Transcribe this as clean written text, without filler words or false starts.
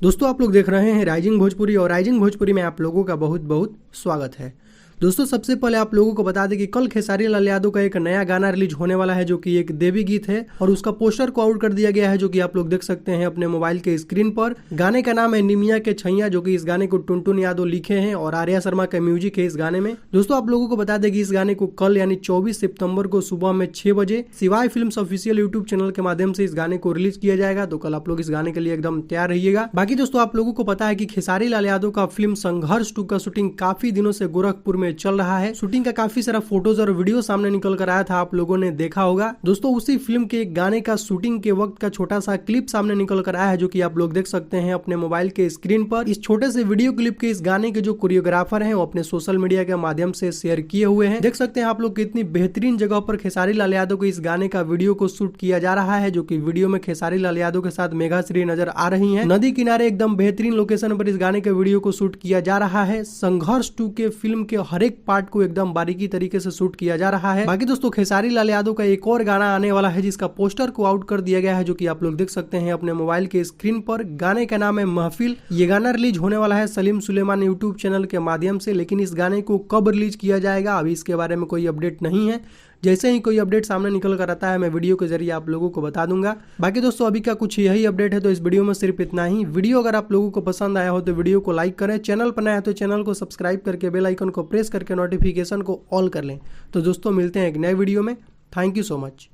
दोस्तों आप लोग देख रहे हैं राइजिंग भोजपुरी और राइजिंग भोजपुरी में आप लोगों का बहुत बहुत स्वागत है। दोस्तों सबसे पहले आप लोगों को बता दें कि कल खेसारी लाल यादव का एक नया गाना रिलीज होने वाला है जो कि एक देवी गीत है और उसका पोस्टर को आउट कर दिया गया है जो कि आप लोग देख सकते हैं अपने मोबाइल के स्क्रीन पर। गाने का नाम है निमिया के छैया, जो कि इस गाने को टुनटुन यादव लिखे हैं और आर्या शर्मा का म्यूजिक है इस गाने में। दोस्तों आप लोगों को बता दें कि इस गाने को कल यानी 24 सितंबर को सुबह में 6 बजे शिवाय फिल्म्स ऑफिशियल यूट्यूब चैनल के माध्यम से इस गाने को रिलीज किया जाएगा। तो कल आप लोग इस गाने के लिए एकदम तैयार रहिएगा। बाकी दोस्तों आप लोगों को पता है कि खेसारी लाल यादव का फिल्म संघर्ष 2 का शूटिंग काफी दिनों से गोरखपुर में चल रहा है। शूटिंग का काफी सारा फोटोज और वीडियो सामने निकल कर आया था, आप लोगों ने देखा होगा। दोस्तों उसी फिल्म के एक गाने का शूटिंग के वक्त का छोटा सा क्लिप सामने निकल कर आया है जो कि आप लोग देख सकते हैं अपने मोबाइल के स्क्रीन पर। इस छोटे से वीडियो क्लिप के इस गाने के जो कोरियोग्राफर हैं वो अपने सोशल मीडिया के माध्यम से शेयर किए हुए हैं। देख सकते हैं आप लोग कितनी बेहतरीन जगह पर खेसारी लाल यादव को इस गाने का वीडियो को शूट किया जा रहा है, जो कि वीडियो में खेसारी लाल यादव के साथ मेघाश्री नजर आ रही है। नदी किनारे एकदम बेहतरीन लोकेशन पर इस गाने के वीडियो को शूट किया जा रहा है। संघर्ष 2 के फिल्म के हर एक पार्ट को एकदम बारीकी तरीके से शूट किया जा रहा है। बाकी दोस्तों खेसारी लाल यादव का एक और गाना आने वाला है जिसका पोस्टर को आउट कर दिया गया है, जो कि आप लोग देख सकते हैं अपने मोबाइल के स्क्रीन पर। गाने का नाम है महफिल। ये गाना रिलीज होने वाला है सलीम सुलेमान यूट्यूब चैनल के माध्यम से, लेकिन इस गाने को कब रिलीज किया जाएगा अभी इसके बारे में कोई अपडेट नहीं है। जैसे ही कोई अपडेट सामने निकल कर आता है मैं वीडियो के जरिए आप लोगों को बता दूंगा। बाकी दोस्तों अभी का कुछ यही अपडेट है, तो इस वीडियो में सिर्फ इतना ही। वीडियो अगर आप लोगों को पसंद आया हो तो वीडियो को लाइक करें, चैनल पर नया है तो चैनल को सब्सक्राइब करके बेल आइकन को प्रेस करके नोटिफिकेशन को ऑल कर लें। तो दोस्तों मिलते हैं एक नए वीडियो में। Thank you so much.